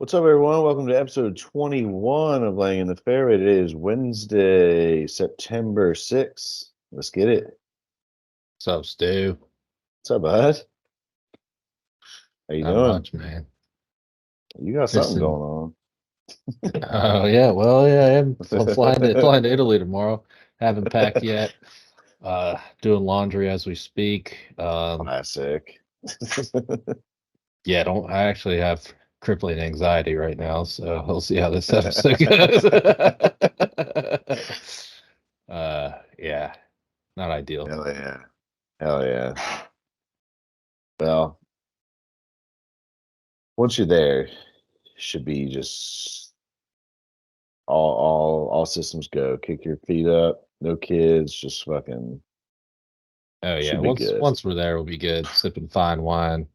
What's up, everyone? Welcome to episode 21 of Laying in the Fairway. Today is Wednesday, September 6th. Let's get it. What's up, Stu? What's up, bud? How you Not doing? much, man. You got something going on. Oh yeah, well, yeah, I'm flying to Italy tomorrow. Haven't packed yet. Doing laundry as we speak. Classic. Yeah, I actually have crippling anxiety right now, so we'll see how this episode goes. Yeah, not ideal. Hell yeah. Hell yeah. Well, once you're there, should be just all systems go. Kick your feet up, no kids, just fucking Oh yeah, should be good. once we're there, we'll be good. Sipping fine wine,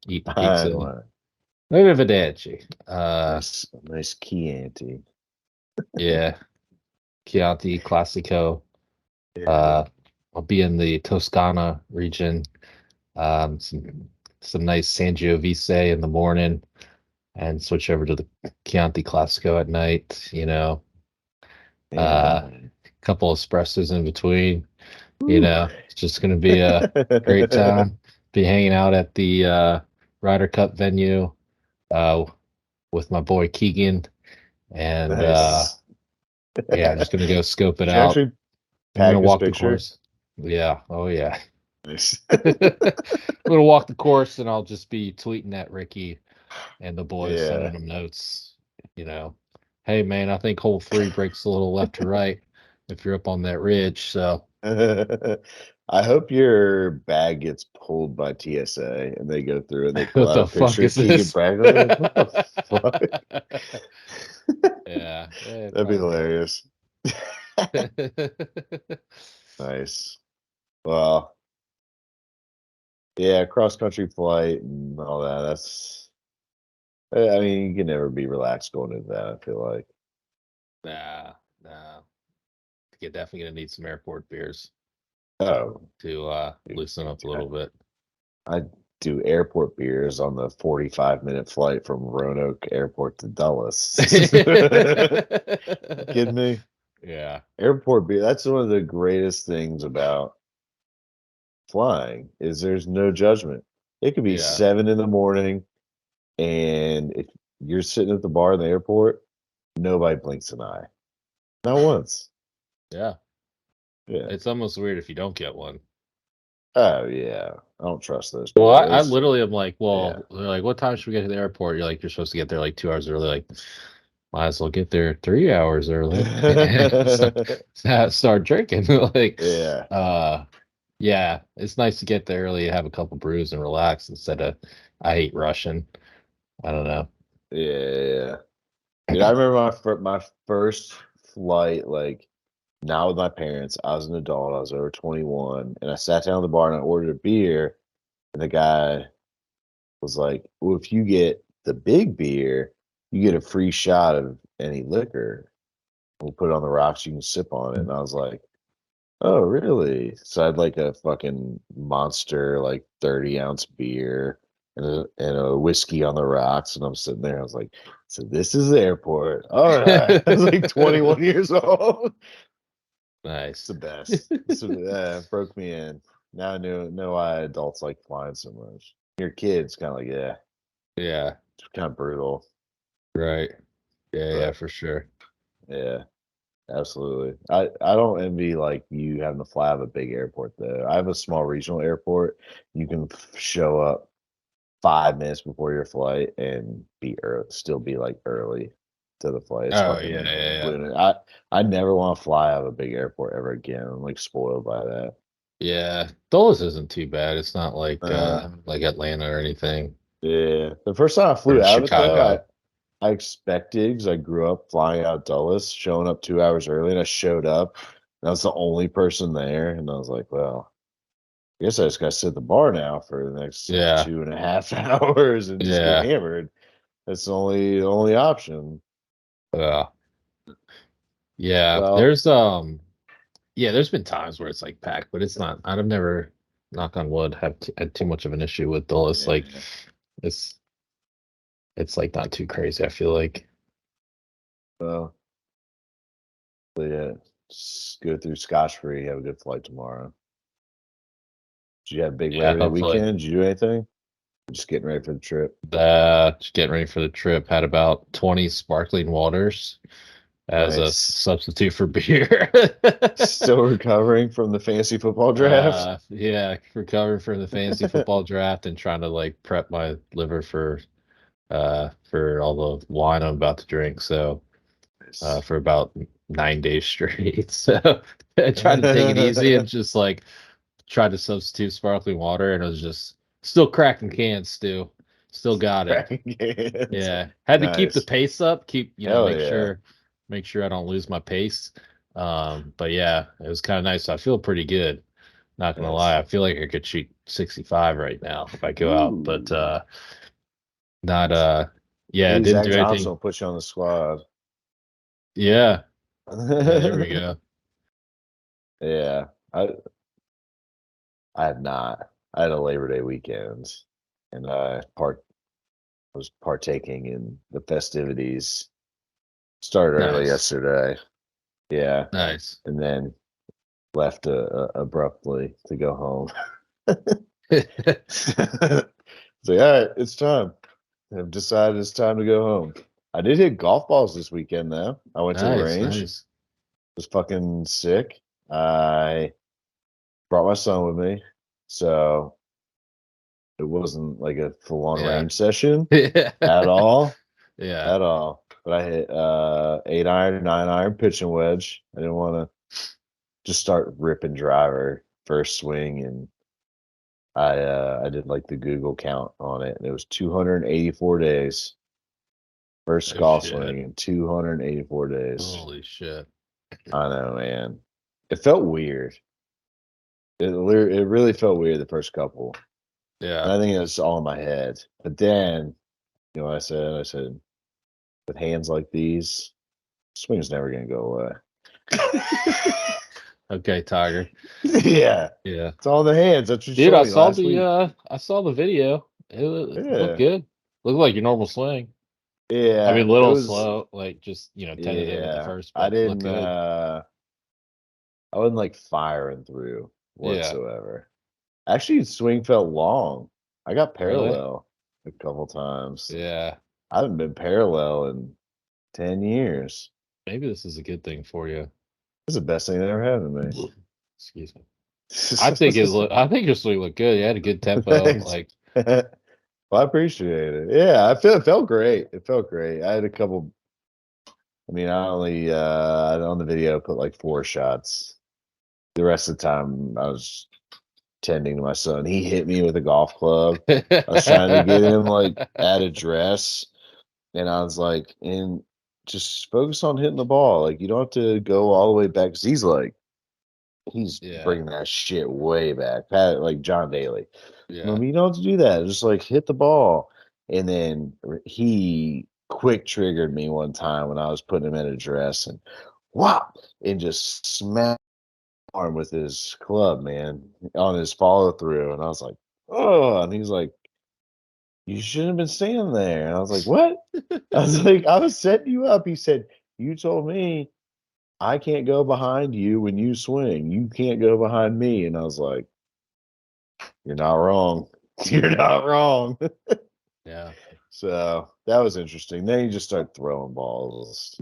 eating Fine pizza. wine. Maybe Vedacci. Nice Chianti. Yeah, Chianti Classico. Yeah. I'll be in the Toscana region. Some nice Sangiovese in the morning, and switch over to the Chianti Classico at night. Yeah. Couple espressos in between. It's just gonna be a great time. Be hanging out at the Ryder Cup venue with my boy Keegan, and Nice. yeah, I'm just gonna go scope it Did you out. actually I'm tag gonna this walk the picture? course. Yeah. Oh yeah. Nice. I'm gonna walk the course, and I'll just be tweeting at Ricky and the boys, Yeah. sending them notes. Hey man, I think hole 3 breaks a little left to right if you're up on that ridge. So I hope your bag gets pulled by TSA and they go through and they pull what out a the fuck picture of is Keegan this? Bradley. What the fuck? Yeah, That'd be hilarious. Nice. Well, yeah, cross country flight and all that. I mean, you can never be relaxed going into that, I feel like. Nah. You're definitely gonna need some airport beers Oh, to loosen up a little bit. I do airport beers on the 45-minute flight from Roanoke Airport to Dulles. Kidding me? Yeah. Airport beer, that's one of the greatest things about flying is there's no judgment. It could be Yeah. 7 in the morning, and if you're sitting at the bar in the airport, nobody blinks an eye. Not once. Yeah. Yeah. It's almost weird if you don't get one. Oh, yeah. I don't trust those Well, I boys. literally am like, Yeah. they're like, what time should we get to the airport? You're like, you're supposed to get there like 2 hours early. Like, might as well get there 3 hours early. Start drinking. Like, Yeah. yeah, it's nice to get there early, have a couple brews, and relax instead of. I hate rushing. I don't know. Yeah. Dude, I remember my first flight, like, not with my parents. I was an adult. I was over 21, and I sat down at the bar and I ordered a beer, and the guy was like, "Well, if you get the big beer, you get a free shot of any liquor. We'll put it on the rocks. You can sip on it." And I was like, "Oh, really?" So I had like a fucking monster, like 30-ounce beer and a whiskey on the rocks, and I'm sitting there. I was like, "So this is the airport. All right." I was like 21 years old. Nice. It's the best. It broke me in. Now I know why adults like flying so much. Your kids kind of like, yeah, Yeah. it's kind of brutal. Right. Yeah, But for sure. yeah, absolutely. I don't envy like you having to fly out of a big airport though. I have a small regional airport. You can show up 5 minutes before your flight and be early, still be like early to the flight. It's Oh, fucking yeah. lunatic. I never want to fly out of a big airport ever again. I'm like spoiled by that. Yeah. Dulles isn't too bad. It's not like Atlanta or anything. Yeah. The first time I Or flew out of it though, Chicago. I expected because I grew up flying out of Dulles, showing up 2 hours early, and I showed up. And I was the only person there, and I was like, well, I guess I just got to sit at the bar now for the next Yeah. 2.5 hours and just Yeah. get hammered. That's the only option. Yeah. Yeah. Well, There's been times where it's like packed, but it's not. I've never, knock on wood, had too much of an issue with Dulles. Like, yeah. it's it's like not too crazy. I feel like. Well, yeah, just go through scotch free. Have a good flight tomorrow. Did you have a big Yeah, Labor Day hopefully. weekend? Did you do anything? Just getting ready for the trip. Just getting ready for the trip. Had about 20 sparkling waters as a Nice. substitute for beer. Still recovering from the fantasy football draft. Yeah, recovering from the fantasy football draft and trying to like prep my liver for all the wine I'm about to drink. So Nice. for about 9 days straight. So I tried to take it easy and just like tried to substitute sparkling water, and it was just still cracking cans. Still got it. Cracking cans. Yeah, had to keep the Nice. pace up. Keep Hell yeah. make sure I don't lose my pace. But yeah, it was kind of nice. I feel pretty good. Not gonna lie, Nice. I feel like I could shoot 65 right now if I go out, but Ooh. not yeah, Maybe didn't Zach do Johnson anything. will put you on the squad. Yeah, yeah, there we go. Yeah. I have not. I had a Labor Day weekend and I was partaking in the festivities. Started early Nice, yesterday. Yeah. nice. And then left abruptly to go home. It's like, all right, it's time. I've decided it's time to go home. I did hit golf balls this weekend though. I went to the Nice, range. It nice. was fucking sick. I brought my son with me, so it wasn't like a full on Yeah. range session Yeah. at all. Yeah. At all. But I hit 8 iron, 9 iron pitching wedge. I didn't want to just start ripping driver first swing, and I did like the Google count on it, and it was 284 days. First Oh golf shit. swing in 284 days. Holy shit. I know, man. It felt weird. It really felt weird the first couple. And Yeah. I think it was all in my head. But then, you know what I said? I said, with hands like these, swing's never gonna go away. Okay, Tiger. Yeah. Yeah. It's all in the hands. That's what you Dude, showed me last week. I saw the video. It looked Yeah. good. Looked like your normal swing. I Yeah. mean, a It little was slow, like just, tentative at the yeah. first, I but looked didn't good. I wasn't like firing through Yeah. whatsoever. Actually, the swing felt long. I got Really? parallel a couple times. Yeah. I haven't been parallel in 10 years. Maybe this is a good thing for you. It's the best thing that ever happened to me. Excuse me. I think your swing looked good. You had a good tempo. Thanks. Like, Well, I appreciate it. Yeah, it felt great. It felt great. I had a couple. I mean, I only on the video put like 4 shots. The rest of the time, I was tending to my son. He hit me with a golf club. I was trying to get him like at address, and I was like, and just focus on hitting the ball. Like you don't have to go all the way back. 'Cause he's yeah. bringing that shit way back, Pat, like John Daly. I Yeah. mean, you don't have to do that. Just like hit the ball. And then he quick triggered me one time when I was putting him at address and whop and just smacked my arm with his club, man, on his follow through. And I was like, oh, and he's like, you shouldn't have been standing there. And I was like, what? I was like, I was setting you up. He said, you told me I can't go behind you when you swing. You can't go behind me. And I was like, you're not wrong. You're not wrong. Yeah. So that was interesting. Then he just started throwing balls.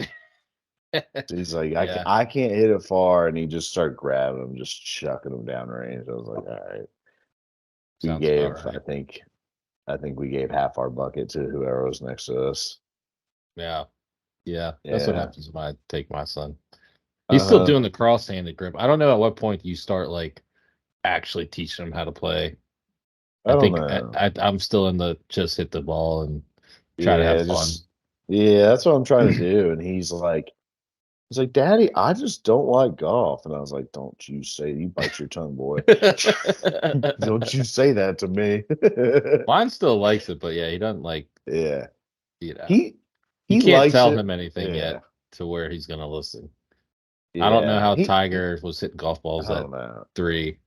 He's like, Yeah. I can't hit it far. And he just started grabbing them, just chucking them down range. I was like, all right. We Sounds about gave, right. I think we gave half our bucket to whoever was next to us. Yeah. Yeah. That's what Yeah. happens when I take my son. He's still Uh-huh. doing the cross-handed grip. I don't know at what point you start like actually teaching him how to play. I I don't think know. I'm still in the just hit the ball and try to have Yeah, fun. just yeah, that's what I'm trying to do. And he's like, Daddy, I just don't like golf. And I was like, don't you say you bite your tongue, boy. Don't you say that to me. Mine still likes it, but yeah, he doesn't like, Yeah. you know, He you he can't likes tell it. him anything Yeah. yet to where he's gonna listen. I don't know Yeah. how Tiger was hitting golf I balls at don't know. 3.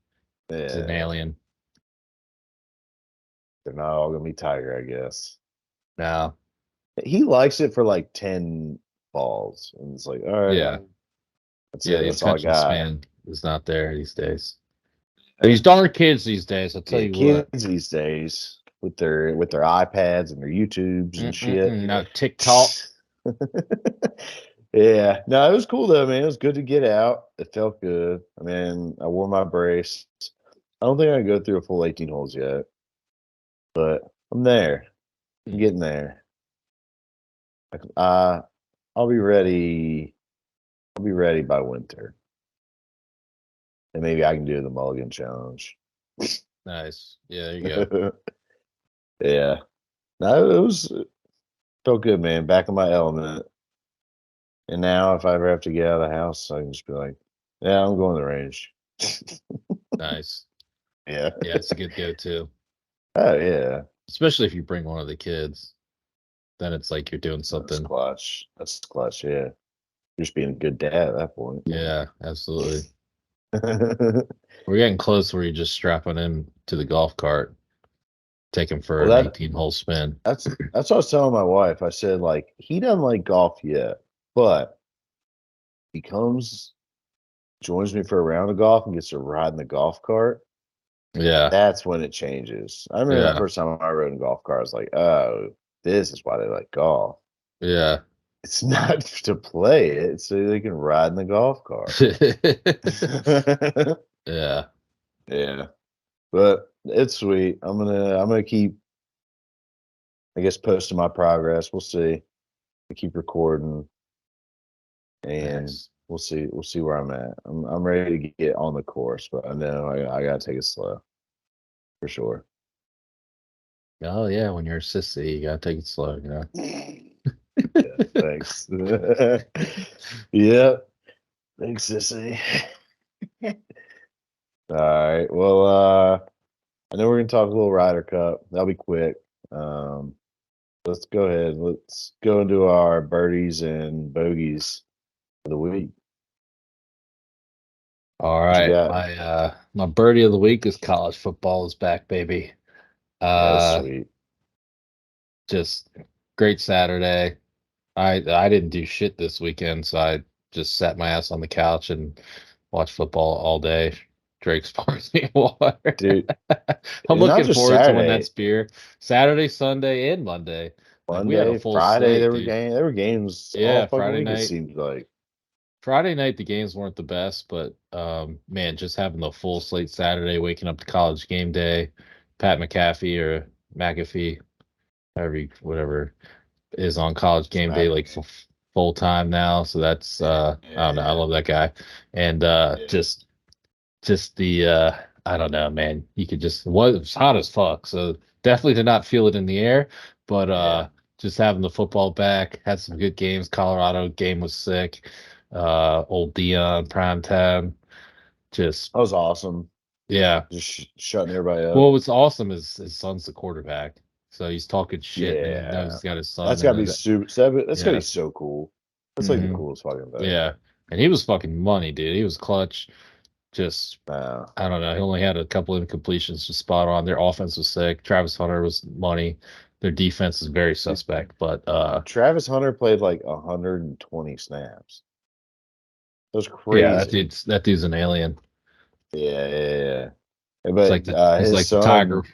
He's an Yeah. alien. They're not all gonna be Tiger, I guess. No. He likes it for like 10 balls, and it's like, all right, Yeah. that's Yeah, it. the That's all I attention got. span is not there these days. These darn kids these days, I'll tell Yeah, you what. kids these days with their iPads and their YouTubes and shit. No TikTok. Yeah, no, it was cool though, man. It was good to get out. It felt good. I mean, I wore my brace. I don't think I can go through a full 18 holes yet, but I'm there. I'm getting there. Uh, I'll be ready. I'll be ready by winter, and maybe I can do the Mulligan challenge. Nice. Yeah, there you go. Yeah, no, it felt good, man. Back in my element. And now, if I ever have to get out of the house, I can just be like, "Yeah, I'm going to the range." Nice. Yeah. Yeah, it's a good go-to. Oh yeah. Especially if you bring one of the kids. Then it's like you're doing That's something. clutch. That's clutch. Yeah. You're just being a good dad at that point. Yeah, absolutely. We're getting close where you're just strapping him to the golf cart, take him for Well, an 18-hole spin. that's what I was telling my wife. I said like he doesn't like golf yet, but he joins me for a round of golf and gets to ride in the golf cart. Yeah, That's when it changes. I remember the yeah, first time I rode in a golf cart, I was like, oh, this is why they like golf. yeah. It's not to play it, so they can ride in the golf cart. Yeah, Yeah. But it's sweet. I'm gonna keep, I guess, posting my progress. We'll see. I keep recording and nice. we'll see where I'm at. I'm ready to get on the course, but I know I gotta take it slow for sure. Oh yeah, when you're a sissy, you gotta take it slow, you know. Yeah, thanks. Yep. Thanks, sissy. All right. Well, I know we're gonna talk a little Ryder Cup. That'll be quick. Um, let's go ahead. Let's go into our birdies and bogeys for the week. All What you right, got? my birdie of the week is college football is back, baby. Yeah, that's Uh, sweet. just great Saturday. I didn't do shit this weekend, so I just sat my ass on the couch and watched football all day. Drake sparkling water. Dude, I'm and not looking just forward to when that Saturday, spear. Saturday, Sunday, and Monday. Like we had a Monday, full Friday, slate, dude. there were games all Yeah, fucking Friday week, it night. seems like. Friday night the games weren't the best, but man, just having the full slate Saturday, waking up to college game day, Pat McAfee or McAfee, whatever is on college It's game day like full time now. So that's I don't know, I Yeah. love that guy. And Yeah. just the I don't know, man. You could just it was hot as fuck. So definitely did not feel it in the air, but Yeah. just having the football back, had some good games. Colorado game was sick. Old Dion prime time. Just That was awesome. yeah. Just shutting everybody Well, up. what's awesome is his son's the quarterback. So he's talking shit and he knows Yeah. he's got his son That's in gotta be it. super that's gotta be Yeah. so cool. That's like the Hmm. coolest fucking thing. Yeah. And he was fucking money, dude. He was clutch. Just Wow. I don't know. He only had a couple incompletions, just spot on. Their offense was sick. Travis Hunter was money. Their defense is very Dude, suspect, but Travis Hunter played like 120 snaps. That was yeah, crazy. that dude's an alien. Yeah, yeah, yeah. It's like But he's his like the tiger. son,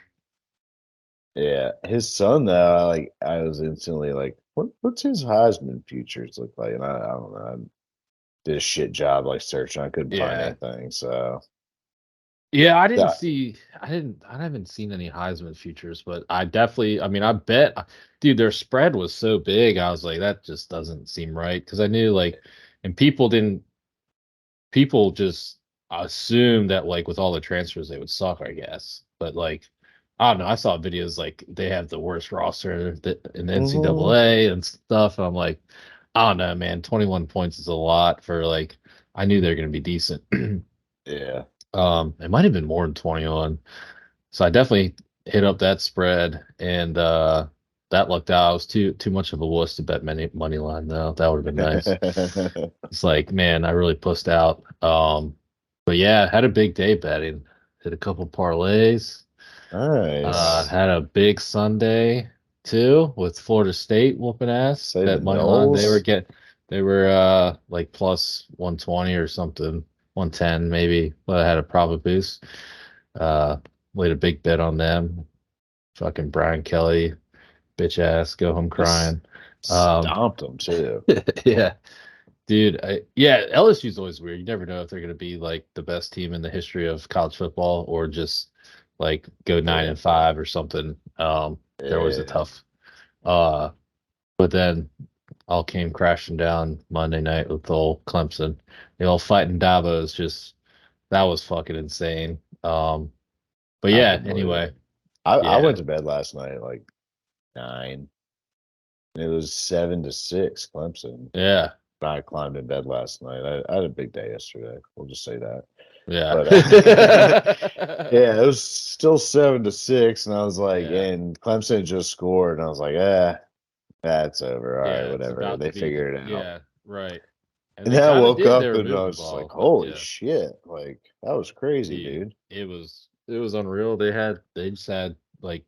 yeah, his son though, like I was instantly like, what's his Heisman futures look like? And I don't know. I did a shit job like searching. I couldn't find Yeah. anything. So Yeah, I didn't yeah, see I haven't seen any Heisman futures, but I definitely I mean I bet dude their spread was so big. I was like that just doesn't seem right because I knew like and people just assume that like with all the transfers they would suck, I guess. But like I don't know, I saw videos like they have the worst roster in the hmm NCAA and stuff. And I'm like, I don't know, man. 21 points is a lot for like I knew they're gonna be decent. yeah. It might have been more than 21. So I definitely hit up that spread and that lucked out. I was too much of a wuss to bet money line though. That would have been nice. It's like, man, I really pussed out. But yeah, had a big day betting. Hit a couple parlays. Nice. Had a big Sunday. too, with Florida State whooping ass. Say That the money line Noles. they were like plus 120 or something, 110 maybe. But I had a profit boost. Laid a big bet on them. Fucking Brian Kelly, bitch ass, go home crying. Um, Stomped them too. yeah, dude. Yeah, LSU's always weird. You never know if they're gonna be like the best team in the history of college football or just like go 9-5 or something. They're always a Yeah. tough. But then all came crashing down Monday night with the old Clemson. The old fighting Davos, just that was fucking insane. But I yeah, couldn't believe anyway, it. I yeah, went to bed last night at like 9. And it was 7-6 Clemson. yeah, I climbed in bed last night. I had a big day yesterday. We'll just say that. yeah. But yeah, it was still 7-6, and I was like, Yeah. and Clemson just scored, and I was like, that's over. All right, Yeah, it's whatever. about to They be figured it out. yeah, right. And And they then I kind of woke did. They up were and I moving the was just like, ball, but holy yeah, shit. Like, that was crazy, dude, dude. it was unreal. They just had like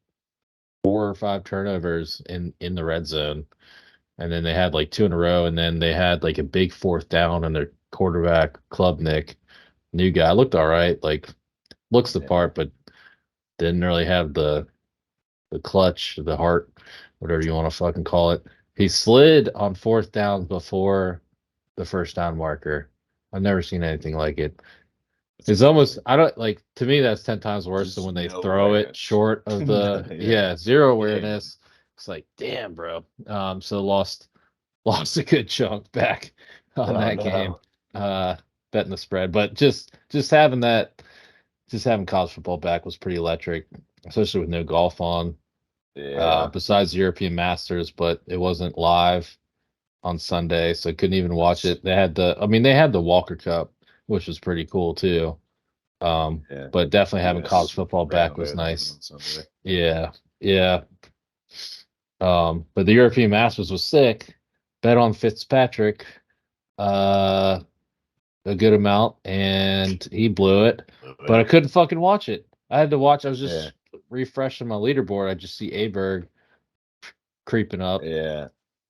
4 or 5 turnovers in the red zone, and then they had like 2 in a row, and then they had like a big fourth down, and their quarterback Klubnik, new guy, looked all right, like looks the Yeah. part, but didn't really have the clutch, the heart, whatever you want to fucking call it. He slid on fourth down before the first down marker. I've never seen anything like it. It's It's almost crazy. I don't like to me that's 10 times worse than Just when they no throw it awareness. short of No, the yeah. zero Yeah. awareness. It's like, damn, bro. So lost a good chunk back on Oh, that game. no. Betting the spread. But just having college football back was pretty electric, especially with no golf on. Yeah. Besides the European Masters, but it wasn't live on Sunday, so I couldn't even watch That's, it. They had the Walker Cup, which was pretty cool too. yeah. But definitely having college U.S. football ran back away was with that one nice. on Sunday. Yeah, yeah. But the European Masters was sick. Bet on Fitzpatrick, uh, a good amount, and he blew it. But I couldn't fucking watch it. I had to watch. I was Yeah. just refreshing my leaderboard. I just see Aberg creeping up. Yeah.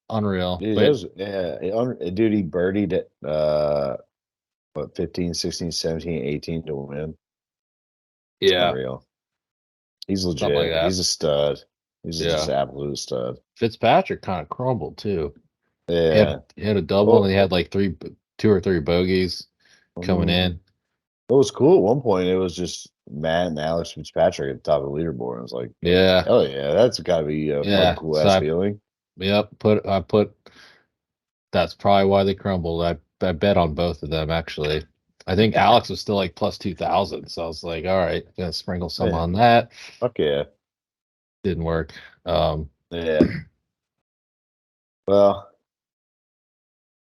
Unreal. Dude, that But was, yeah. Dude, he birdied it, what, 15, 16, 17, 18 to win. It's yeah, unreal. He's something like legit. that. He's a stud. He's just Yeah. an absolute stud. Fitzpatrick kind of crumbled too. He had Yeah. he had a double and Well, he had like 2 or 3 bogeys coming mm, in. what was cool at one point, it was just Matt and Alex Fitzpatrick at the top of the leaderboard. I was like, Yeah. hell yeah, that's got to be a fucking Yeah. cool So ass feeling. I put that's probably why they crumbled. I bet on both of them actually. I think Alex was still like plus 2,000. So I was like, all right, gonna sprinkle some Yeah. on that. Fuck yeah. Didn't work. Um, Yeah. Well,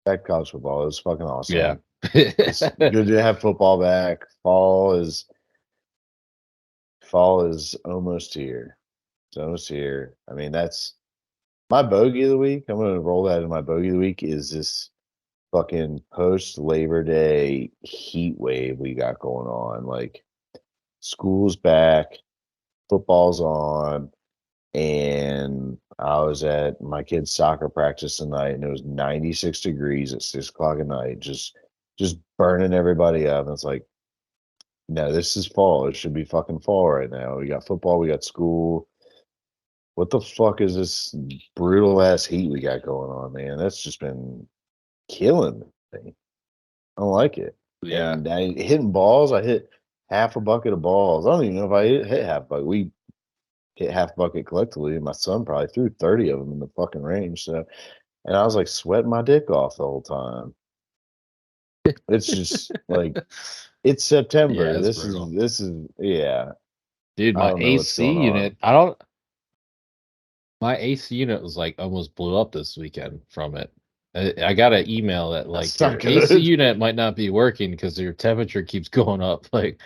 that college football is fucking yeah. awesome. It's good to have football back. Fall is almost here. It's almost here. I mean, that's my bogey of the week. I'm gonna roll that in my bogey of the week is this fucking post Labor Day heat wave we got going on. Like school's back, football's on, and I was at my kid's soccer practice tonight, and it was 96 degrees at 6 o'clock at night, just burning everybody up. And it's like, no, this is fall. It should be fucking fall right now. We got football, we got school. What the fuck is this brutal ass heat we got going on, man? That's just been killing me. I don't like it. Yeah. And hitting balls, I hit half a bucket of balls. I don't even know if I hit half a bucket. We hit half a bucket collectively, and my son probably threw 30 of them in the fucking range. So, and I was like sweating my dick off the whole time. It's just like it's Yeah, September. it's This is brutal. this is yeah. Dude, I don't know what's going on. my AC unit was like almost blew up this weekend from it. I got an email that like That's your not AC good. unit might not be working because your temperature keeps going up. Like,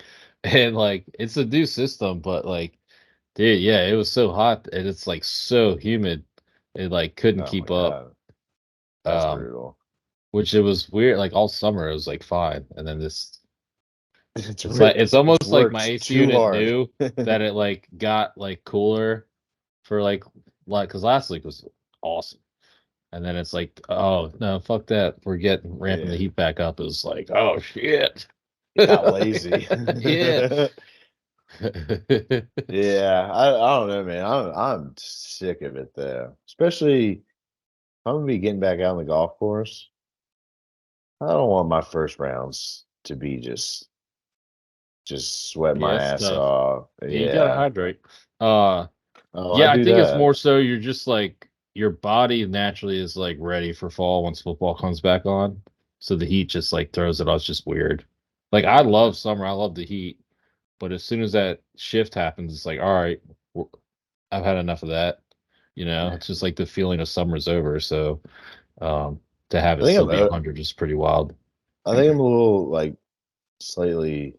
and like it's a new system, but like, dude, yeah, it was so hot and it's like so humid, it like couldn't Oh my keep up. god, that's Um, brutal. which it was weird. Like all summer, it was like fine, and then this, it's It's almost like my worked AC too unit hard. knew that it like got like cooler for like like because last week was awesome, and then it's like, oh no, fuck that, we're ramping the heat back up. It was like, oh shit, Got lazy. yeah. Yeah, I don't know, man. I'm sick of it though. Especially if I'm gonna be getting back out on the golf course. I don't want my first rounds to be just sweat my Yeah, ass stuff. off. Yeah, you gotta Yeah. hydrate. Oh, I Yeah, I do think it's that. more so you're just like your body naturally is like ready for fall once football comes back on. So the heat just like throws it off. It's just weird. Like I love summer, I love the heat, but as soon as that shift happens, it's like, all right, w- I've had enough of that. It's just like the feeling of summer's over. So to have I it think still I'm be 100 is pretty wild. I think I'm a little like slightly,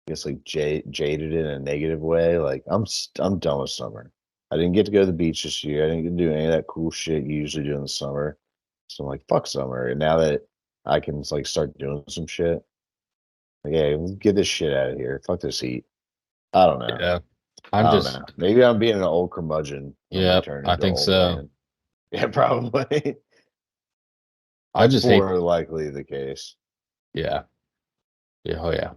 I guess, like jaded in a negative way. Like I'm done with summer. I didn't get to go to the beach this year. I didn't get to do any of that cool shit you usually do in the summer. So I'm like, fuck summer. And now that I can like start doing some shit, like, hey, get this shit out of here. Fuck this heat. I don't know. Yeah. I I'm don't just, know. Maybe I'm being an old curmudgeon. I'm gonna yeah, turn I into an think old so. man. Yeah, probably. I That's just hate, more likely the case. yeah. Yeah. Oh, yeah.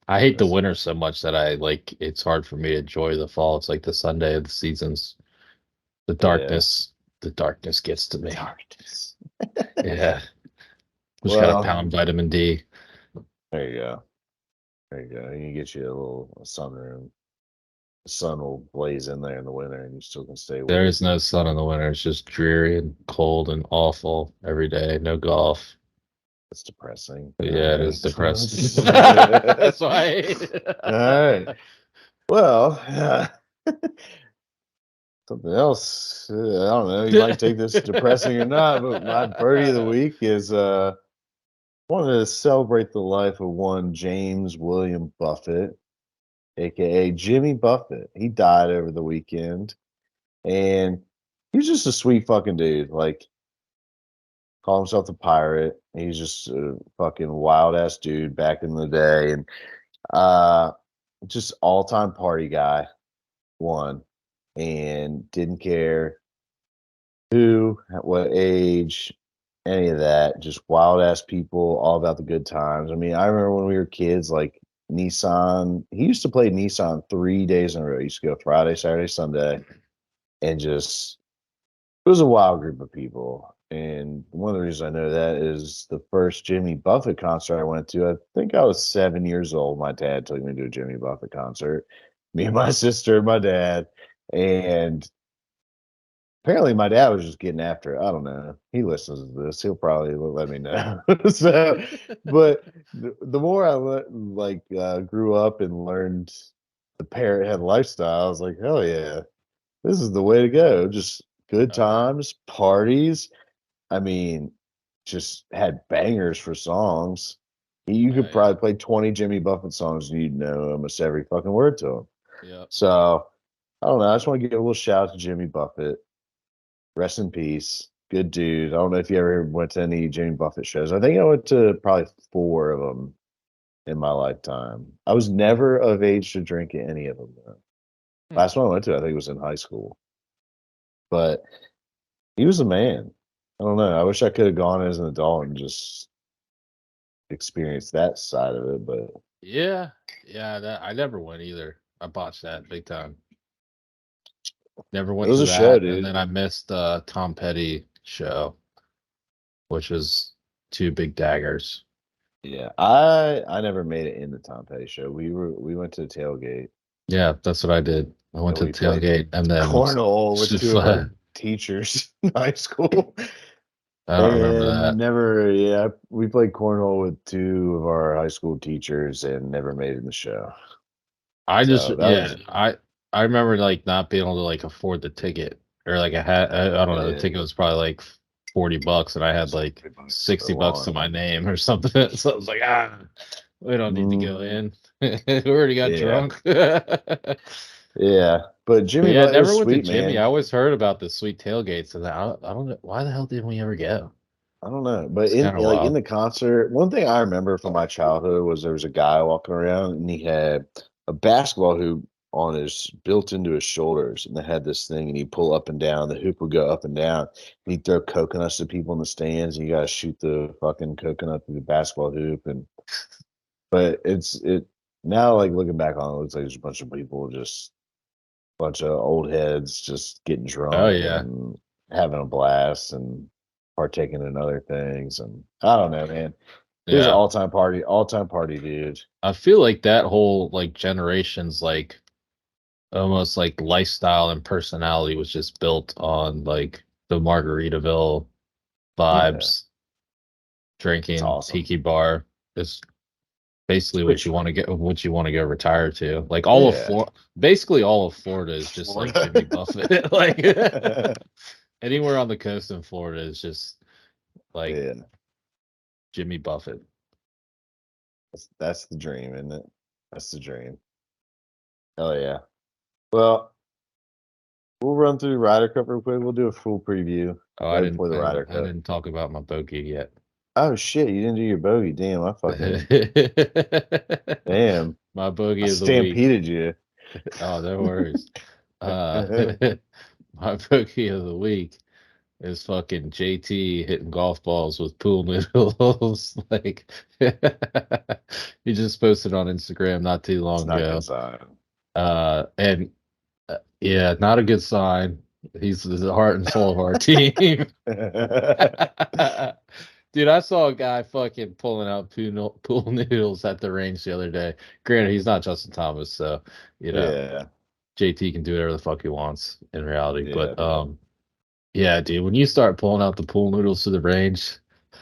I hate the That's winter so much that I like it's hard for me to enjoy the fall. It's like the Sunday of the seasons. The yeah. darkness, the darkness gets to me. Darkness. Yeah. Just gotta Well, pound vitamin D. there you go. There you go. You can get you a little sunroom. The sun will blaze in there in the winter, and you still can stay There awake. is no sun in the winter. It's just dreary and cold and awful every day. No golf. It's depressing. All Yeah, it is right. depressing. That's why I hate All right. it. Well, something else. I don't know. You might take this depressing or not, but my birdie of the week is wanted to celebrate the life of one James William Buffett, aka Jimmy Buffett. He died over the weekend, and he's just a sweet fucking dude. Like, call himself the pirate. He's just a fucking wild ass dude back in the day, and uh, just all time party guy. One, and didn't care who, at what age, any of that. Just wild ass people, all about the good times. I mean, I remember when we were kids, like Nissan. He used to play Nissan 3 days in a row. He used to go Friday, Saturday, Sunday, and just it was a wild group of people. And one of the reasons I know that is the first Jimmy Buffett concert I went to. I think I was 7 years old. My dad took me to a Jimmy Buffett concert. Me and my sister and my dad. And apparently, my dad was just getting after it. I don't know. He listens to this. He'll probably let me know. So, but the more I grew up and learned the parent head lifestyle, I was like, hell yeah, this is the way to go. Just good Oh yeah. times, parties. I mean, just had bangers for songs. You Oh could yeah. probably play 20 Jimmy Buffett songs and you'd know almost every fucking word to them. Yep. So I don't know. I just want to give a little shout out to Jimmy Buffett. Rest in peace. Good dude. I don't know if you ever went to any Jimmy Buffett shows. I think I went to probably 4 of them in my lifetime. I was never of age to drink at any of them, though. Hmm. Last one I went to, I think, was in high school. But he was a man. I don't know. I wish I could have gone as an adult and just experienced that side of it. But Yeah. Yeah. That I never went either. I botched that big time. Never it went was to a show, that, and dude. then I missed Tom Petty show, which was two big daggers. Yeah, I never made it in the Tom Petty show. We went to the tailgate Yeah, that's what I did. I went and to the we played tailgate, and then cornhole with just, 2 of our teachers in high school. I don't remember And that. never, yeah, we played cornhole with 2 of our high school teachers and never made it in the show. I just, So that yeah, was, I remember like not being able to like afford the ticket, or like I don't know, the yeah, ticket was probably like $40, and I had like $40 for $60 to one. my name or something. So I was like, we don't need to Mm, go in. We already got yeah, drunk. But yeah. But Jimmy yeah, Butt, it never was went to sweet, Jimmy. I man. always heard about the sweet tailgates, and I don't know why the hell didn't we ever go? I don't know, but It's in kind of like in wild. the concert, one thing I remember from my childhood was there was a guy walking around and he had a basketball hoop on his built into his shoulders, and they had this thing, and he'd pull up and down. The hoop would go up and down. And he'd throw coconuts to people in the stands, and you gotta shoot the fucking coconut through the basketball hoop. But it now, like looking back on it, looks like there's a bunch of people, just a bunch of old heads, just getting drunk yeah. and having a blast and partaking in other things. And I don't know, man. He was an Yeah. all time party dude. I feel like that whole like generation's like almost like lifestyle and personality was just built on like the Margaritaville Yeah, vibes, it's drinking, awesome. tiki bar. It's basically Pretty what you want to go retire to. Like Yeah. basically all of Florida is just like Jimmy Buffett. Like anywhere on the coast in Florida is just like Yeah, Jimmy Buffett. that's the dream, isn't it? That's the dream. Oh yeah. Well, we'll run through Ryder Cup real quick. We'll do a full preview Oh, right before the Ryder I Cup. didn't talk about my bogey yet. Oh shit, you didn't do your bogey. Damn, damn. My bogey I of the week. stampeded you. Oh, no worries. My bogey of the week is fucking JT hitting golf balls with pool noodles. Like he just posted on Instagram not too It's long not a ago. good sign. And yeah, not a good sign. He's the heart and soul of our team. Dude, I saw a guy fucking pulling out pool noodles at the range the other day. Granted, he's not Justin Thomas, so you know Yeah, JT can do whatever the fuck he wants in reality. yeah. But yeah, dude, when you start pulling out the pool noodles to the range,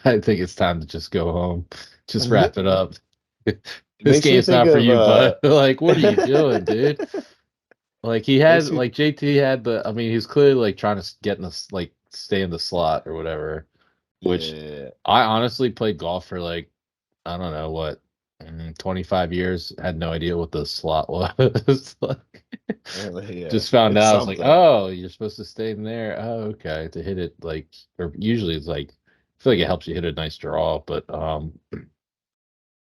I think it's time to just go home. Just wrap it up. It This makes me game's think not for of you, but like, what are you doing, dude? Like he had, makes me like JT had the. I mean, he's clearly like trying to get in this, like stay in the slot or whatever. Which yeah. I honestly played golf for like I don't know what 25 years. Had no idea what the slot was. Like, Yeah. just found It's out. I was like, something. oh, you're supposed to stay in there. Oh, okay, to hit it like, or usually it's like, I feel like it helps you hit a nice draw, but or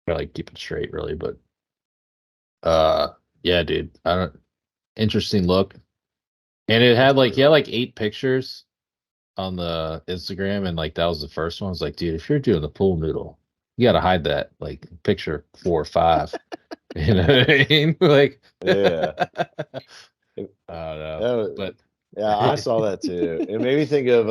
like keep it straight really. But yeah, dude, I don't. Interesting look, and it It's had like pretty he had wild. like 8 pictures on the Instagram, and like that was the first one. I was like, dude, if you're doing the pool noodle, you got to hide that like picture 4 or 5. You know what I mean? Like, Yeah. It- I don't know, that was- but yeah, I saw that too. It made me think of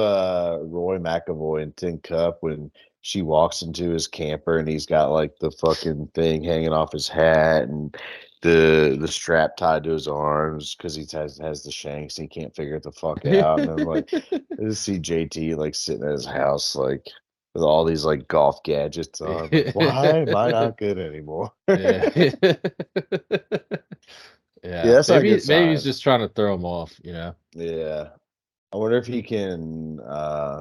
Roy McAvoy in Tin Cup when she walks into his camper and he's got like the fucking thing hanging off his hat and the strap tied to his arms because he has the shanks and he can't figure it the fuck out. And then like I just see JT like sitting at his house like with all these like golf gadgets on. Like, why am I not good anymore? yeah, Yeah, yeah. that's not a good Maybe he's sign. just trying to throw him off. You know. Yeah. I wonder if he can,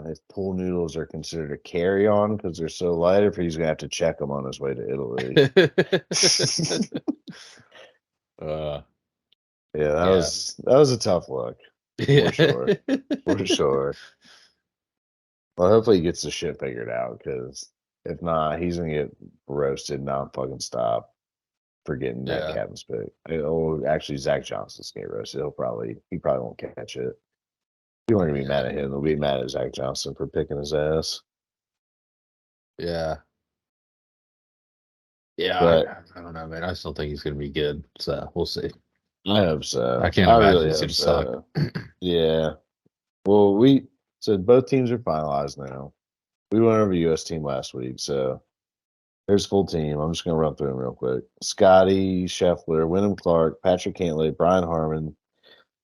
if pool noodles are considered a carry on because they're so light, or if he's gonna have to check them on his way to Italy. uh, Yeah, yeah. that was a tough look for sure, for sure. Well, hopefully he gets the shit figured out because if not, he's gonna get roasted non fucking stop for getting that Yeah. captain's pick. Oh, actually, Zach Johnson's gonna get roasted. He probably won't catch it. People aren't gonna be mad Yeah. at him. They'll be mad at Zach Johnson for picking his ass. Yeah. Yeah. But I don't know, man. I still think he's going to be good. So we'll see. I hope I so. can't I imagine really he's going hope to suck. so. Yeah. Well, we so both teams are finalized now. We went over US team last week, so there's full team. I'm just gonna run through them real quick. Scotty Scheffler, Wyndham Clark, Patrick Cantlay, Brian Harmon,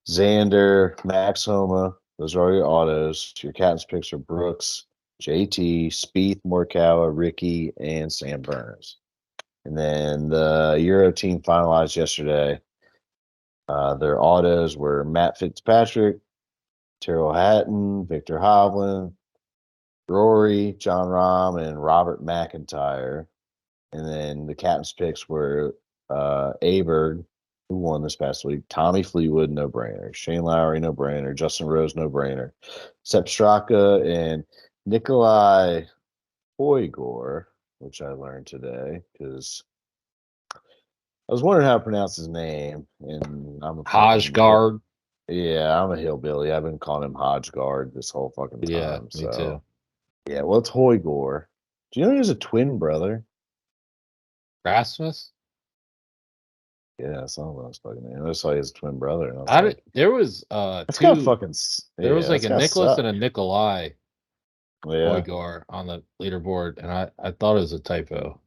Xander, Max Homa. Those are all your autos. Your captain's picks are Brooks, JT, Spieth, Morikawa, Ricky, and Sam Burns. And then the Euro team finalized yesterday. Their autos were Matt Fitzpatrick, Terrell Hatton, Victor Hovland, Rory, John Rahm, and Robert McIntyre. And then the captain's picks were Aberg, who won this past week, Tommy Fleetwood, no brainer, Shane Lowry, no brainer, Justin Rose, no brainer, Sepp Straka, and Nikolai Hoygor, which I learned today because I was wondering how to pronounce his name, and I'm a Hodgegard. Yeah, I'm a hillbilly. I've been calling him Hodgegard this whole fucking Yeah, time. me too. Yeah, well, it's Hoygor. Do you know he has a twin brother? Rasmus. Yeah, that's not what I was fucking name. I saw he has a twin brother, and I was like, There was that's got two. fucking. There Yeah, was like that's a got Nicholas and suck. a Nikolai Yeah. Hoygar on the leaderboard, and I thought it was a typo,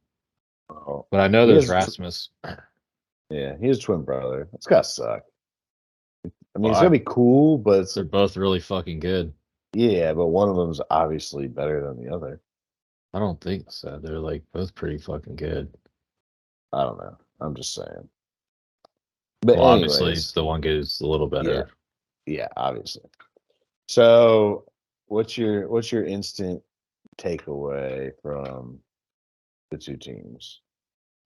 Oh, but I know he there's has. Rasmus. Yeah, he has a twin brother. It's got suck. I mean, Well, it's gonna be cool, but it's they're both really fucking good. yeah, but one of them's obviously better than the other. I don't think so. They're like both pretty fucking good. I don't know. I'm just saying. But Well, obviously anyways, the one goes a little yeah, better. yeah, obviously. So, what's your instant takeaway from the two teams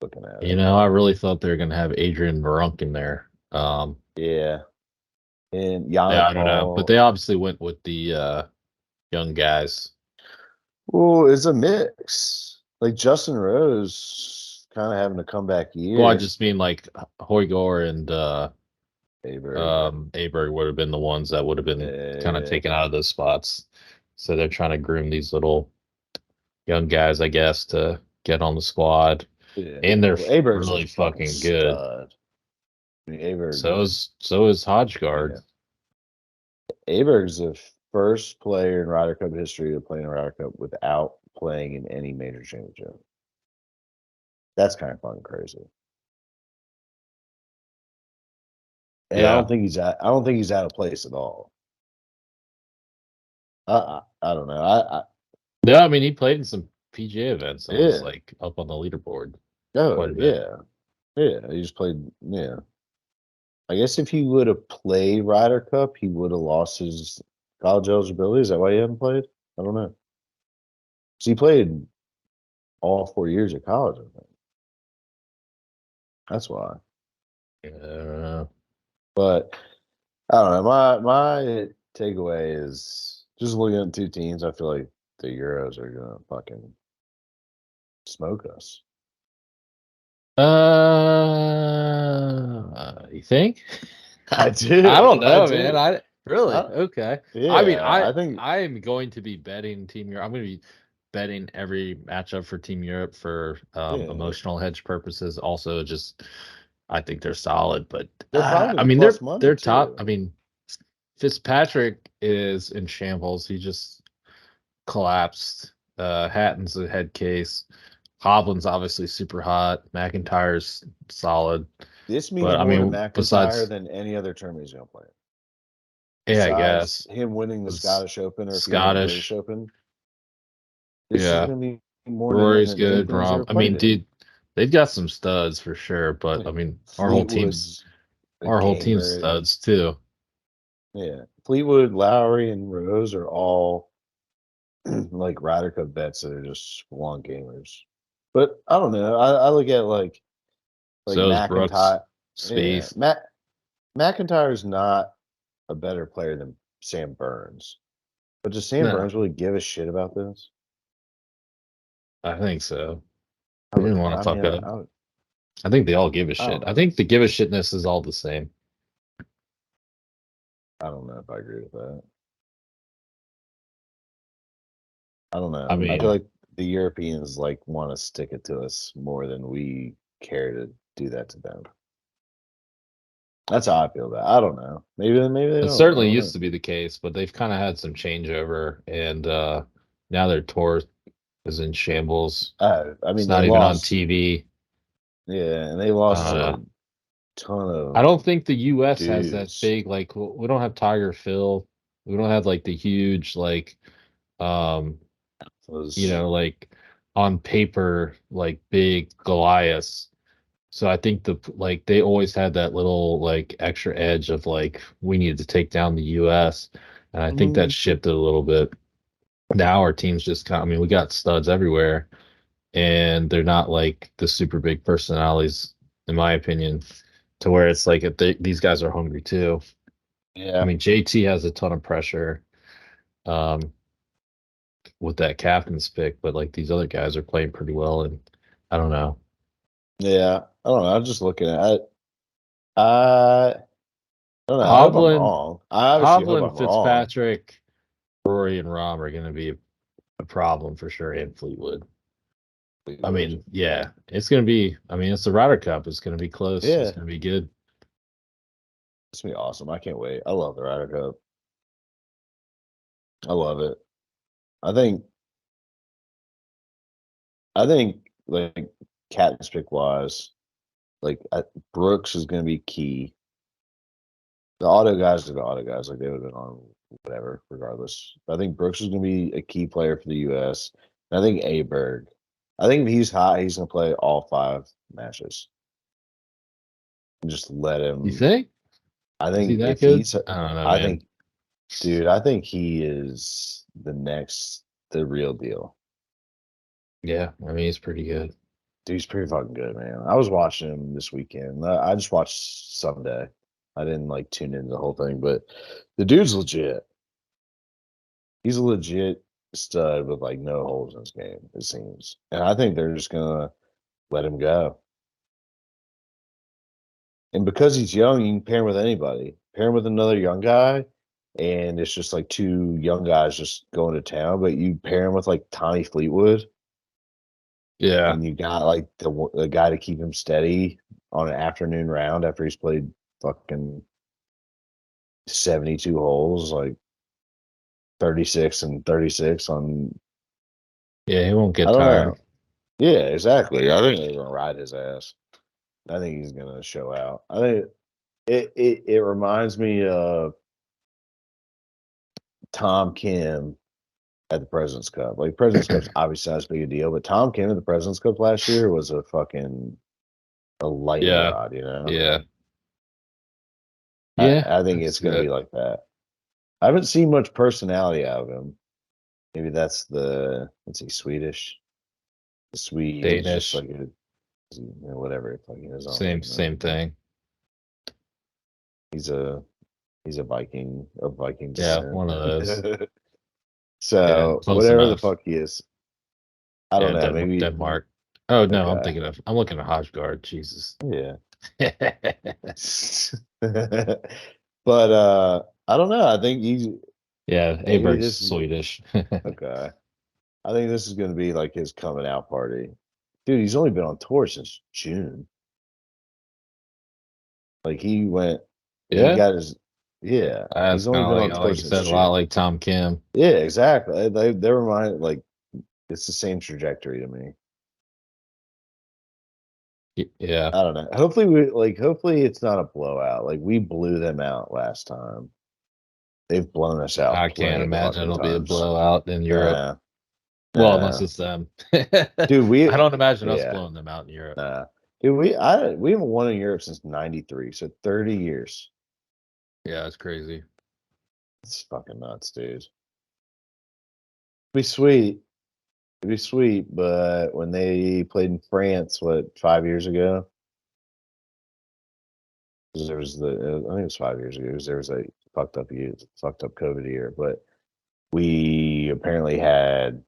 looking at it? I really thought they were gonna have Adrian Verunk in there. Yeah, and Yeah, Yannick I don't know, but Paul. they obviously went with the young guys. Well, it's a mix. Like Justin Rose kind of having a comeback Well, I year. just mean like Hoygar and Aberg. Aberg would have been the ones that would have been kind of Yeah, taken out of those spots. So they're trying to groom these little young guys, I guess, to get on the squad. yeah. And they're Well, Aberg's a really fucking fucking good. stud. I mean, Aberg. So is Yeah, Hodgegard. Aberg's the first player in Ryder Cup history to play in a Ryder Cup without playing in any major championship. That's kind of fucking crazy. And I Yeah. don't think he's at. I don't think he's out of place at all. I don't know. Yeah, I mean he played in some PGA events and was Yeah. like up on the leaderboard Oh quite a bit. yeah. Yeah. He just played. Yeah. I guess if he would have played Ryder Cup, he would have lost his college eligibility. Is that why he haven't played? I don't know. So he played all 4 years of college. I think that's why. Yeah. But I don't know. My takeaway is just looking at the two teams. I feel like the Euros are gonna fucking smoke us. You think? I I do. don't I know, man. do. I really I, okay. I mean, yeah, I I think. I am going to be betting Team Europe. I'm going to be betting every matchup for Team Europe for Yeah, emotional hedge purposes. Also, just I think they're solid, but they're I probably mean plus money they're top. too. I mean, Fitzpatrick is in shambles. He just collapsed. Hatton's a head case. Hovland's obviously super hot. McIntyre's solid. This means But I more to mean, McIntyre besides, than any other tournament he's gonna play. yeah, I Besides guess him winning the it's Scottish Open, or if he wins the British Scottish. Open, this is Yeah, gonna be more to him Rory's than good. anything he's Brom. ever I played mean, in. dude, they've got some studs for sure. But I Yeah. mean, Fleetwood's a our whole team's gamer. studs too. Yeah, Fleetwood, Lowry, and Rose are all like Ryder Cup bets that are just long gamers. But I don't know. I look at like So is Brooks, McIntyre. Yeah, Spieth. McIntyre is not a better player than Sam Burns. But does Sam No, Burns really give a shit about this? I think so. I He would. didn't want I to mean, fuck up. I would. I think they all give a I shit. don't I know. think the give a shitness is all the same. I don't know if I agree with that. I don't I know. I feel mean, like the Europeans like want to stick it to us more than we care to do that to them. That's how I feel about it. I don't know. Maybe they it don't. I certainly don't used know. to be the case, but they've kind of had some changeover, and now their tour is in shambles. I It's mean, they not even on lost. TV. Yeah, and they lost Uh, a ton I of don't think the U.S. has that dudes. big like we don't have Tiger Phil. We don't have like the huge like um Those, like on paper like big Goliaths. So I think they always had that little like extra edge of like we needed to take down the US, and I think that mm, shifted a little bit. Now our team's just kind of, I mean, we got studs everywhere, and they're not like the super big personalities in my opinion, to where it's like if these guys are hungry too. I yeah, mean, JT has a ton of pressure um with that captain's pick, but like these other guys are playing pretty well, and I don't know. yeah. I don't know. I'm just looking at it. I don't know. I hope I'm Hovland, wrong. I obviously hope Hovland, I'm wrong. Fitzpatrick, Rory, and Rahm are going to be a problem for sure, and Fleetwood. I mean, yeah, it's going to be. I mean, it's the Ryder Cup. It's going to be close. Yeah, It's going to be good. it's gonna be awesome. I can't wait. I love the Ryder Cup. I love it. I think like captain's pick wise, like Brooks is going to be key. The auto guys are the auto guys. Like they would have been on whatever, regardless. But I think Brooks is going to be a key player for the U.S. And I think Aberg. I think if he's hot, he's going to play all 5 matches. And just let him. You think? I Is he think that if good? he's, I don't know, I man. think, dude, I think he is the real deal. Yeah, I mean, he's pretty good. Dude, he's pretty fucking good, man. I was watching him this weekend. I just watched Sunday. I didn't like tune into the whole thing, but the dude's legit. He's a legit stud with like no holes in his game, it seems. And I think they're just gonna let him go. And because he's young, you can pair him with anybody. Pair him with another young guy, and it's just like 2 young guys just going to town. But you pair him with like Tommy Fleetwood, Yeah, and you got like the guy to keep him steady on an afternoon round after he's played fucking 72 holes, like 36 and 36 on. yeah, he won't I get don't tired. know. Yeah, exactly. I think they're gonna ride his ass. I think he's gonna show out. I think it reminds me of Tom Kim at the President's Cup. Like President's Cup's obviously not as big a deal, but Tom Kim at the President's Cup last year was a lightning Yeah, rod, you know? yeah, yeah. I think it's That's gonna be it. like that. I haven't seen much personality out of him. Maybe that's let's see, Swedish. The Swede is just Danish, like whatever fucking his own. same thing. He's a Viking of Viking Yeah, descent. one of those. Yeah, So close whatever the enough. fuck he is, I don't Yeah, know. Maybe Denmark. Oh no, okay, I'm looking at Hodgegard. Jesus. yeah. Yeah, But I don't know. I think he's maybe Aberg's this is Swedish. okay. I think this is going to be like his coming out party, dude. He's only been on tour since June. Like he went, he Yeah, got his, yeah. that's He's only kind of been on like tour you since said, a lot June. like Tom Kim. Yeah, exactly. They remind like it's the same trajectory to me. Yeah, I don't know. Hopefully it's not a blowout. Like we blew them out last time. They've blown us out I can't plenty of imagine fucking it'll be a times. blowout in Europe. Nah, Well, unless nah. it's them. Dude, I don't imagine us yeah, blowing them out in Europe. nah. Dude, we haven't won in Europe since '93, so 30 years. Yeah, it's crazy. It's fucking nuts, dude. Be sweet. It'd be sweet, but when they played in France, what, 5 years ago? 'Cause there was I think it was 5 years ago. 'Cause there was a fucked up COVID year, but we apparently had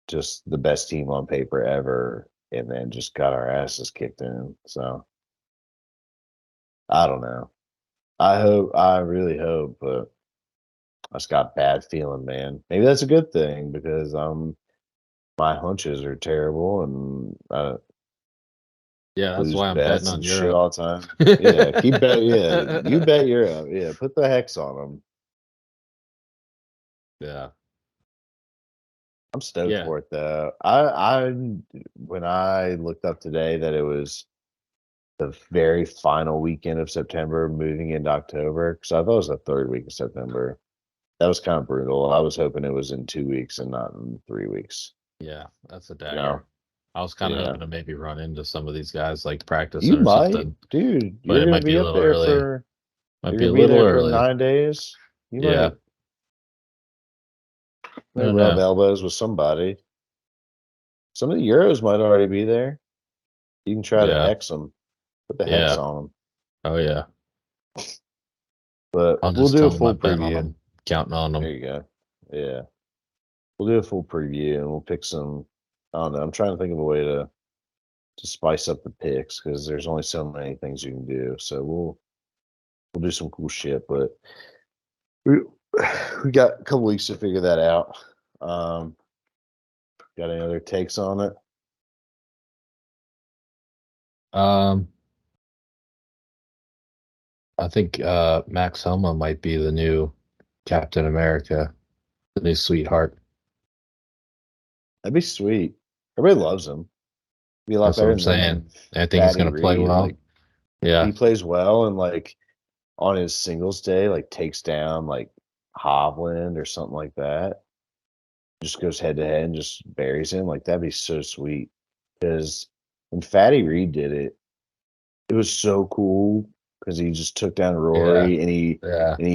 just the best team on paper ever, and then just got our asses kicked in. So I don't know. I really hope, but I just got bad feeling, man. Maybe that's a good thing because my hunches are terrible and I Yeah, that's lose why I'm betting bets on and shit Europe. all the time. Yeah, keep bet. Yeah, you bet Europe. Yeah, put the hex on them. Yeah. I'm stoked Yeah. for it though. I when I looked up today that it was the very final weekend of September, moving into October, because I thought it was the 3rd week of September. That was kind of brutal. I was hoping it was in 2 weeks and not in 3 weeks. Yeah, that's a You know? dagger. I was kind of Yeah. hoping to maybe run into some of these guys like You practicing or might, something, dude. but You're it gonna might be be a up little there early. for Might you're be gonna a be little there for early. 9 days. You Yeah. might No, rub no. elbows with somebody. Some of the Euros might already be there. You can try to Yeah. hex them. Put the hex Yeah. on them. Oh yeah. But I'll we'll just do a tell them I full bet on preview. them, counting on There them. you go. Yeah. We'll do a full preview and we'll pick some. I don't know. I'm trying to think of a way to to spice up the picks because there's only so many things you can do. So we'll do some cool shit, but we got a couple weeks to figure that out. Got any other takes on it? I think Max Homa might be the new Captain America, the new sweetheart. That'd be sweet. Everybody loves him. Be a lot That's what better I'm saying. than I think he's Fatty going to play Reed. well. Like Yeah. he plays well, and like on his singles day, like takes down like Hovland or something like that. Just goes head to head and just buries him. Like that'd be so sweet. Because when Fatty Reed did it, it was so cool because he just took down Rory and he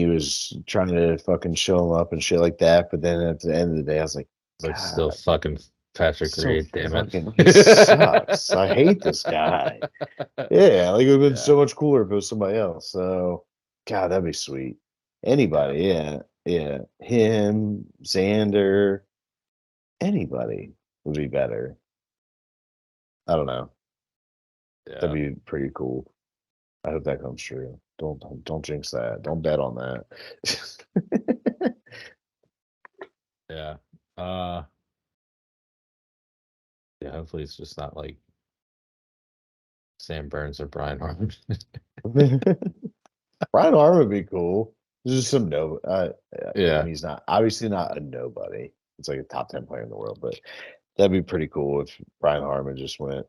was trying to fucking show him up and shit like that. But then at the end of the day, I was like, Like still fucking Patrick Reed, damn it. He sucks. I hate this guy. Yeah, like it would have been so much cooler if it was somebody else. So, God, that'd be sweet. Anybody, yeah. Him, Xander, anybody would be better. I don't know. Yeah. That'd be pretty cool. I hope that comes true. Don't jinx that. Don't bet on that. Yeah. Yeah, hopefully it's just not like Sam Burns or Brian Harman. Brian Harman would be cool. There's just some Yeah. I mean, he's not obviously not a nobody. It's like a top 10 player in the world, but that'd be pretty cool if Brian Harman just went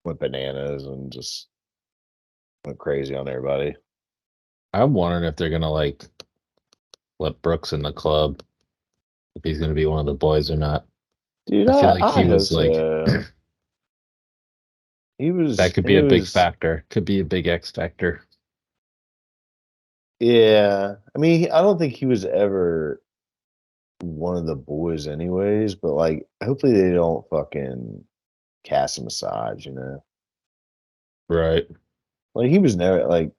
bananas and just went crazy on everybody. I'm wondering if they're gonna like let Brooks in the club, if he's gonna be one of the boys or not. Dude, I feel like I he was hope like so. that could be a big factor. Could be a big X factor. Yeah. I mean, I don't think he was ever one of the boys anyways, but like hopefully they don't fucking cast him aside, you know? Right. Like he was never like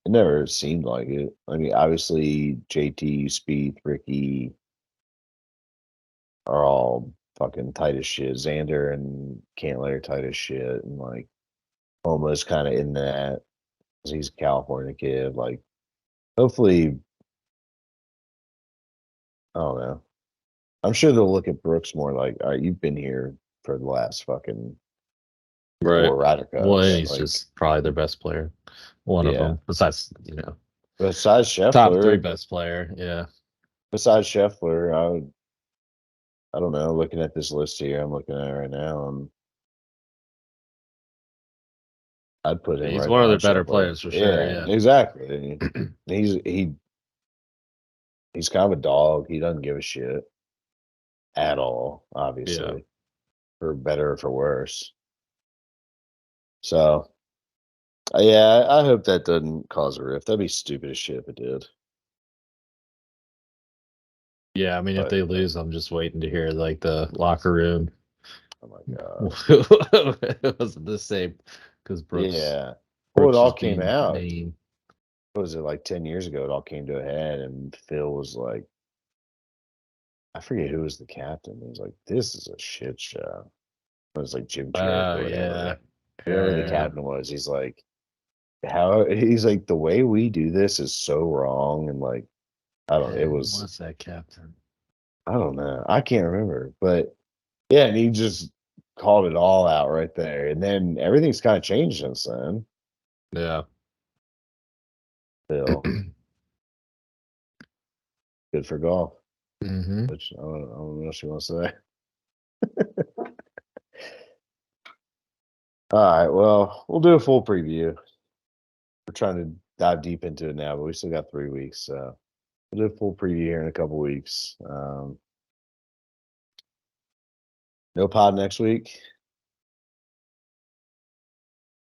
it never seemed like it. I mean, obviously JT, Spieth, Ricky are all fucking tight as shit. Xander and Cantler are tight as shit, and like almost kind of in that 'cause he's a California kid. Like, hopefully, I don't know. I'm sure they'll look at Brooks more like, all right, you've been here for the last fucking Right. 4 Ryder Well, Cups. he's Like, just probably their best player. One of yeah. them. Besides, Besides top 3 Scheffler, best player. Yeah. I don't know. Looking at this list here, I'm looking at it right now, and I'd put him He's right one of their behind better Scheffler. players for sure. Yeah, Yeah. exactly. He's kind of a dog. He doesn't give a shit at all, obviously, for better or for worse. So, yeah, I hope that doesn't cause a rift. That'd be stupid as shit if it did. Yeah, I mean, if But they lose, I'm just waiting to hear like the locker room. oh my god, It wasn't the same because yeah. Well, it Brooks all was came being out. named. What was it like 10 years ago? It all came to a head, and Phil was like, I forget who was the captain. He was like, "This is a shit show." It was like Jim Furyk or Yeah. whatever. Whoever the captain was, he's like, the way we do this is so wrong, and like I don't. It was What's that captain? I don't know. I can't remember, but yeah, and he just called it all out right there, and then everything's kind of changed since then. Yeah. Phil, good for golf, Mm-hmm. which I don't know what you want to say. All right, well, we'll do a full preview. We're trying to dive deep into it now, but we still got 3 weeks, so we'll do a full preview here in a couple weeks. No pod next week.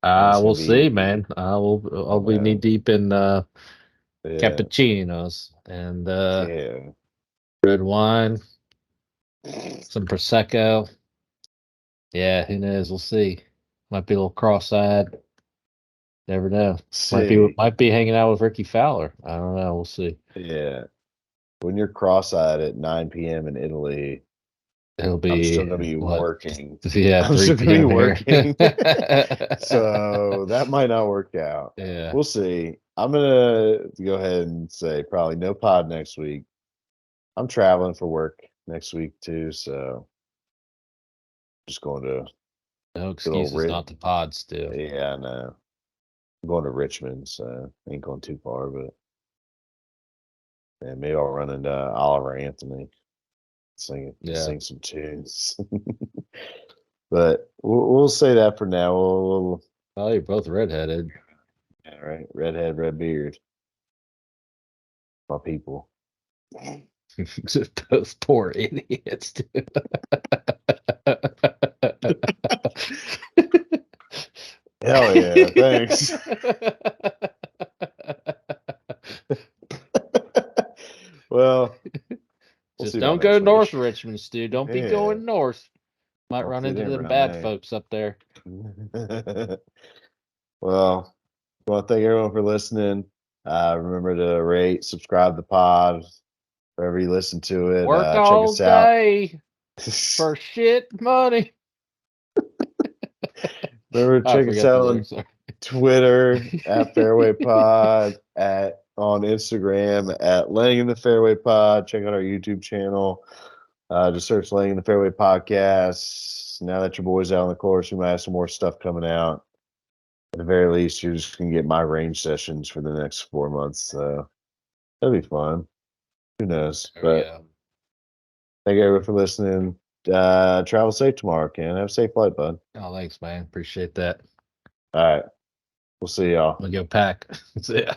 We'll see, man. I'll be knee deep in Yeah, cappuccinos and yeah. red wine, some prosecco. Yeah, who knows? We'll see. Might be a little cross-eyed. Never know. See, Might be hanging out with Ricky Fowler. I don't know. We'll see. yeah. When you're cross-eyed at 9 p.m. in Italy, It'll be I'm still gonna be what? working. Yeah, I'm 3 still gonna be p.m. here. working. So that might not work out. Yeah. We'll see. I'm gonna go ahead and say probably no pod next week. I'm traveling for work next week too, so just going to No good old excuses not to pod still. Yeah, I know. I'm going to Richmond, so ain't going too far, but yeah, maybe I'll run into Oliver Anthony, Yeah. sing some tunes. But we'll say that for now. Oh, you're both redheaded. Yeah, right. Redhead, red beard. My people. Those poor idiots, dude. Hell yeah, thanks. Well, we'll Just see about don't go next north week. of Richmond, Stu. Don't be Yeah, going north. Might run hopefully they into ain't them around bad there. folks up there. Well, I want to thank everyone for listening. Remember to rate, subscribe to the pod wherever you listen to it. Work Check all us out. day for shit money. Remember to I check us forget the out on lyrics. Sorry. Twitter at Fairway Pod, on Instagram at Laying in the Fairway Pod. Check out our YouTube channel. Just search Laying in the Fairway Podcast. Now that your boy's out on the course, we might have some more stuff coming out. At the very least, you're just gonna get my range sessions for the next 4 months. So that'll be fun. Who knows? There we But go. thank you everyone for listening. Travel safe tomorrow, Ken. Have a safe flight, bud. Oh, thanks, man. Appreciate that. All right. We'll see y'all. I'm gonna go pack. See ya.